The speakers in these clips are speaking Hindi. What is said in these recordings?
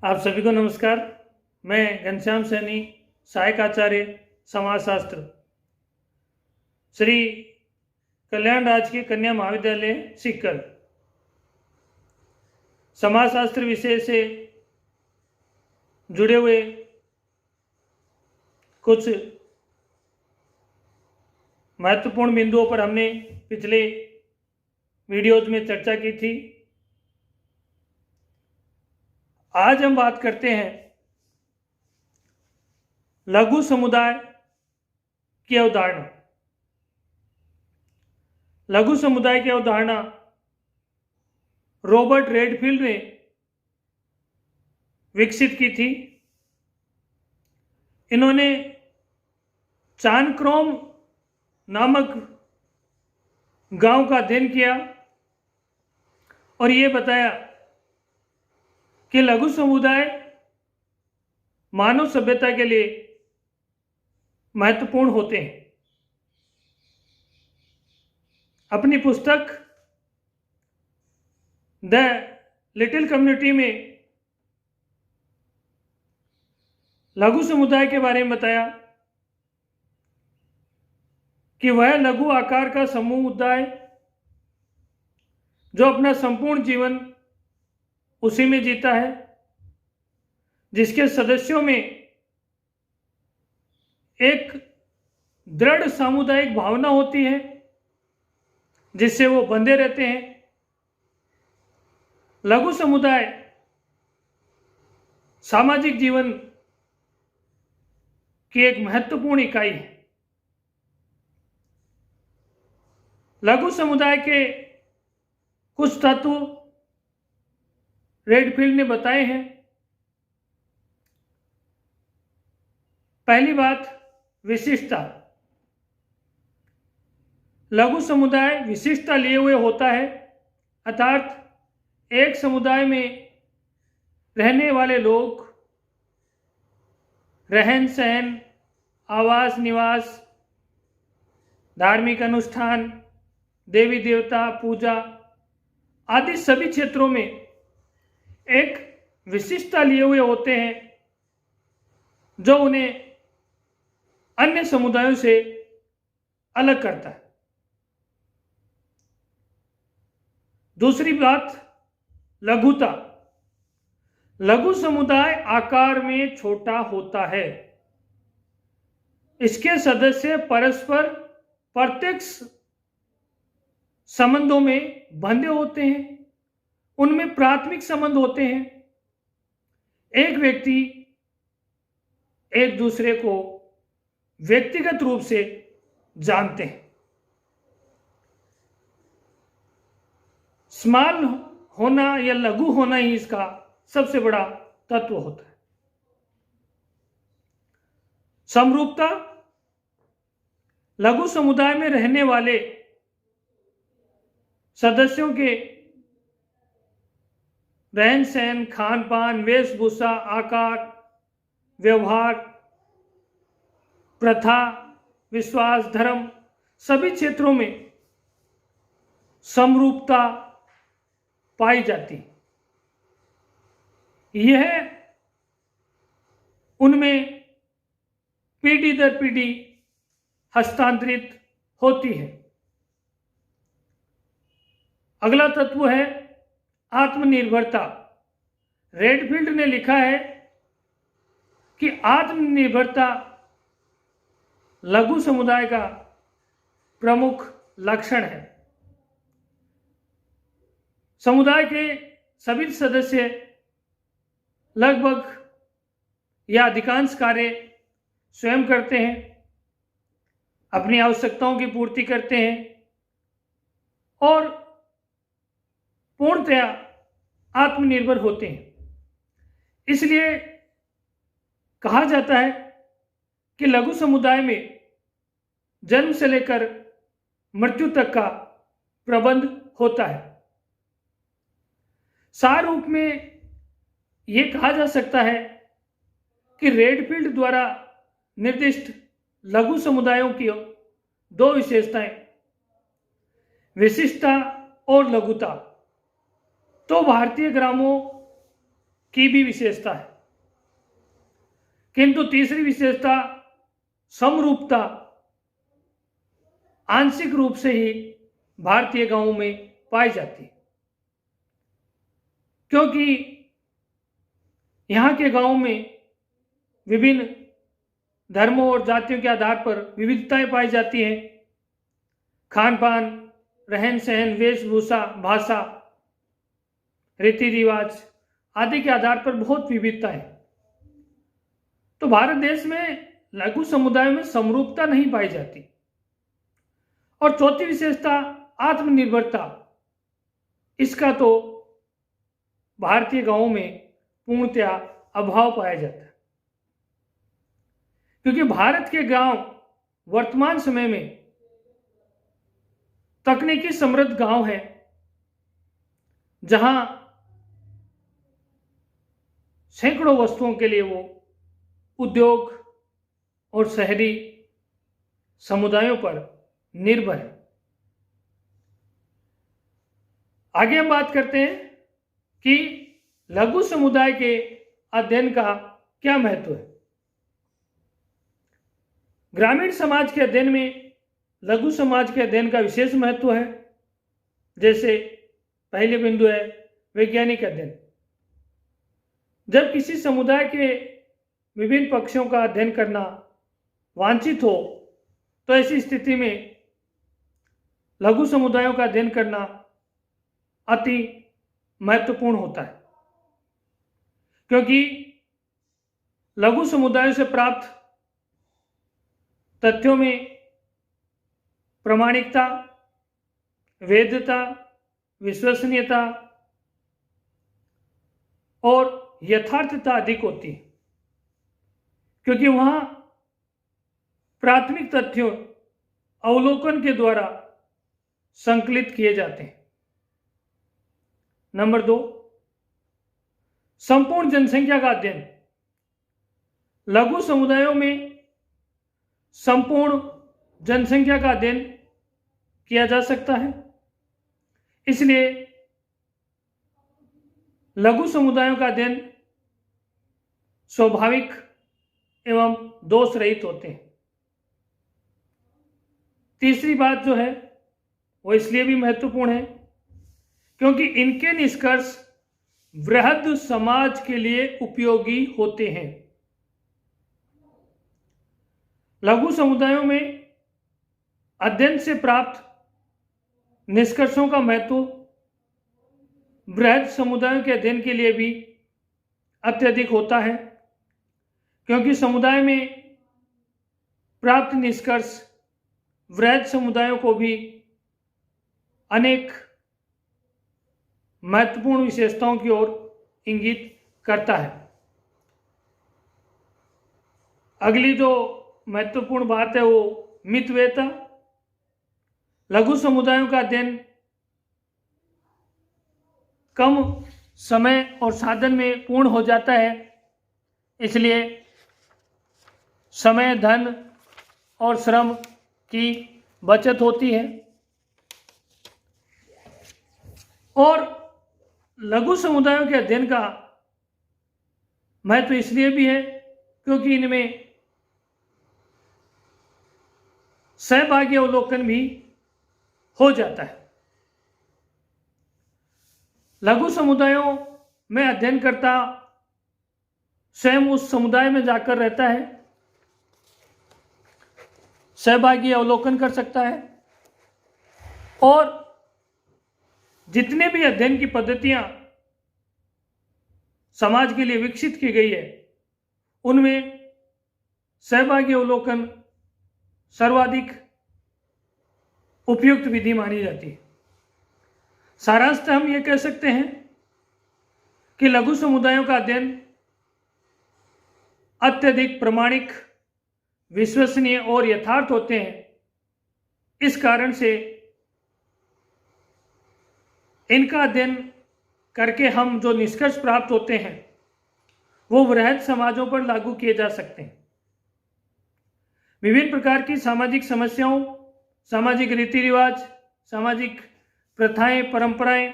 आप सभी को नमस्कार। मैं घनश्याम सैनी, सहायक आचार्य समाजशास्त्र, श्री कल्याण राजकीय कन्या महाविद्यालय सीकर, समाजशास्त्र विषय से जुड़े हुए कुछ महत्वपूर्ण बिंदुओं पर हमने पिछले वीडियोज में चर्चा की थी। आज हम बात करते हैं लघु समुदाय की अवधारणा। लघु समुदाय की अवधारणा रॉबर्ट रेडफील्ड ने विकसित की थी। इन्होंने चानक्रोम नामक गांव का अध्ययन किया और ये बताया कि लघु समुदाय मानव सभ्यता के लिए महत्वपूर्ण होते हैं। अपनी पुस्तक द लिटिल कम्युनिटी में लघु समुदाय के बारे में बताया कि वह लघु आकार का समुदाय जो अपना संपूर्ण जीवन उसी में जीता है, जिसके सदस्यों में एक दृढ़ सामुदायिक भावना होती है जिससे वो बंधे रहते हैं। लघु समुदाय सामाजिक जीवन की एक महत्वपूर्ण इकाई है। लघु समुदाय के कुछ तत्व रेडफील्ड ने बताए हैं। पहली बात, विशिष्टता। लघु समुदाय विशिष्टता लिए हुए होता है, अर्थात एक समुदाय में रहने वाले लोग रहन सहन, आवास निवास, धार्मिक अनुष्ठान, देवी देवता पूजा आदि सभी क्षेत्रों में एक विशिष्टता लिए हुए होते हैं जो उन्हें अन्य समुदायों से अलग करता है। दूसरी बात, लघुता। लघु समुदाय आकार में छोटा होता है। इसके सदस्य परस्पर प्रत्यक्ष संबंधों में बंधे होते हैं। उनमें प्राथमिक संबंध होते हैं। एक व्यक्ति एक दूसरे को व्यक्तिगत रूप से जानते हैं। स्मॉल होना या लघु होना ही इसका सबसे बड़ा तत्व होता है। समरूपता। लघु समुदाय में रहने वाले सदस्यों के रहन सहन, खान पान, वेशभूषा, आकार, व्यवहार, प्रथा, विश्वास, धर्म सभी क्षेत्रों में समरूपता पाई जाती है। यह उनमें पीढ़ी दर पीढ़ी हस्तांतरित होती है। अगला तत्व है आत्मनिर्भरता। रेडफील्ड ने लिखा है कि आत्मनिर्भरता लघु समुदाय का प्रमुख लक्षण है। समुदाय के सभी सदस्य लगभग या अधिकांश कार्य स्वयं करते हैं, अपनी आवश्यकताओं की पूर्ति करते हैं और पूर्णतया आत्मनिर्भर होते हैं। इसलिए कहा जाता है कि लघु समुदाय में जन्म से लेकर मृत्यु तक का प्रबंध होता है। सार रूप में यह कहा जा सकता है कि रेडफील्ड द्वारा निर्दिष्ट लघु समुदायों की दो विशेषताएं, विशिष्टता और लघुता, तो भारतीय ग्रामों की भी विशेषता है, किंतु तीसरी विशेषता समरूपता आंशिक रूप से ही भारतीय गांवों में पाई जाती है, क्योंकि यहाँ के गांवों में विभिन्न धर्मों और जातियों के आधार पर विविधताएं पाई जाती हैं। खान पान, रहन सहन, वेशभूषा, भाषा, रीति रिवाज आदि के आधार पर बहुत विविधता है। तो भारत देश में लघु समुदाय में समरूपता नहीं पाई जाती। और चौथी विशेषता आत्मनिर्भरता, इसका तो भारतीय गांवों में पूर्णतया अभाव पाया जाता है, क्योंकि भारत के गांव वर्तमान समय में तकनीकी समृद्ध गांव है, जहां सैकड़ों वस्तुओं के लिए वो उद्योग और शहरी समुदायों पर निर्भर है। आगे हम बात करते हैं कि लघु समुदाय के अध्ययन का क्या महत्व है। ग्रामीण समाज के अध्ययन में लघु समाज के अध्ययन का विशेष महत्व है। जैसे पहले बिंदु है वैज्ञानिक अध्ययन। जब किसी समुदाय के विभिन्न पक्षों का अध्ययन करना वांछित हो, तो ऐसी स्थिति में लघु समुदायों का अध्ययन करना अति महत्वपूर्ण होता है, क्योंकि लघु समुदायों से प्राप्त तथ्यों में प्रामाणिकता, वैधता, विश्वसनीयता और यथार्थता अधिक होती है, क्योंकि वहां प्राथमिक तथ्यों अवलोकन के द्वारा संकलित किए जाते हैं। नंबर 2, संपूर्ण जनसंख्या का अध्ययन। लघु समुदायों में संपूर्ण जनसंख्या का अध्ययन किया जा सकता है। इसलिए लघु समुदायों का अध्ययन स्वाभाविक एवं दोष रहित होते हैं। तीसरी बात जो है वो इसलिए भी महत्वपूर्ण है क्योंकि इनके निष्कर्ष वृहद समाज के लिए उपयोगी होते हैं। लघु समुदायों में अध्ययन से प्राप्त निष्कर्षों का महत्व वृहद समुदायों के अध्ययन के लिए भी अत्यधिक होता है, क्योंकि समुदाय में प्राप्त निष्कर्ष वृहद समुदायों को भी अनेक महत्वपूर्ण विशेषताओं की ओर इंगित करता है। अगली जो महत्वपूर्ण बात है वो मितव्ययता। लघु समुदायों का अध्ययन कम समय और साधन में पूर्ण हो जाता है, इसलिए समय, धन और श्रम की बचत होती है। और लघु समुदायों के अध्ययन का महत्व इसलिए भी है क्योंकि इनमें सहभागी अवलोकन भी हो जाता है। लघु समुदायों में अध्ययनकर्ता स्वयं उस समुदाय में जाकर रहता है, सहभागी अवलोकन कर सकता है और जितने भी अध्ययन की पद्धतियां समाज के लिए विकसित की गई है उनमें सहभागी अवलोकन सर्वाधिक उपयुक्त विधि मानी जाती है। सारांशतः हम ये कह सकते हैं कि लघु समुदायों का अध्ययन अत्यधिक प्रामाणिक, विश्वसनीय और यथार्थ होते हैं। इस कारण से इनका अध्ययन करके हम जो निष्कर्ष प्राप्त होते हैं वो वृहद समाजों पर लागू किए जा सकते हैं। विभिन्न प्रकार की सामाजिक समस्याओं, सामाजिक रीति रिवाज, सामाजिक प्रथाएं, परंपराएं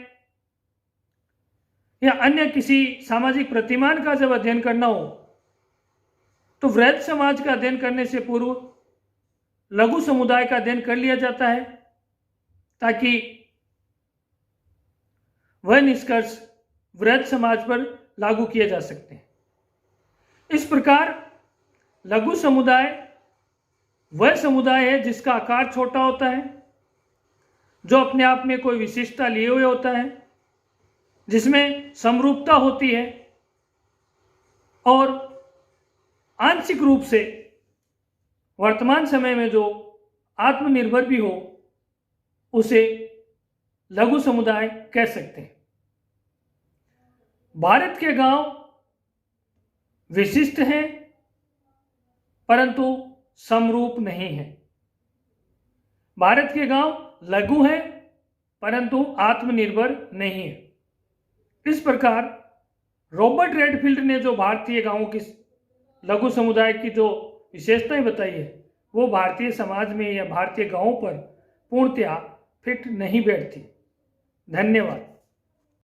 या अन्य किसी सामाजिक प्रतिमान का जब अध्ययन करना हो तो वृहद समाज का अध्ययन करने से पूर्व लघु समुदाय का अध्ययन कर लिया जाता है ताकि वह निष्कर्ष वृहद समाज पर लागू किए जा सकते हैं। इस प्रकार लघु समुदाय वह समुदाय है जिसका आकार छोटा होता है, जो अपने आप में कोई विशिष्टता लिए हुए होता है, जिसमें समरूपता होती है और आंशिक रूप से वर्तमान समय में जो आत्मनिर्भर भी हो उसे लघु समुदाय कह सकते हैं। भारत के गांव विशिष्ट हैं परंतु समरूप नहीं है। भारत के गांव लघु हैं परंतु आत्मनिर्भर नहीं है। इस प्रकार रॉबर्ट रेडफील्ड ने जो भारतीय गांवों की लघु समुदाय की जो विशेषताएं बताई है वो भारतीय समाज में या भारतीय गांवों पर पूर्णतया फिट नहीं बैठती। धन्यवाद।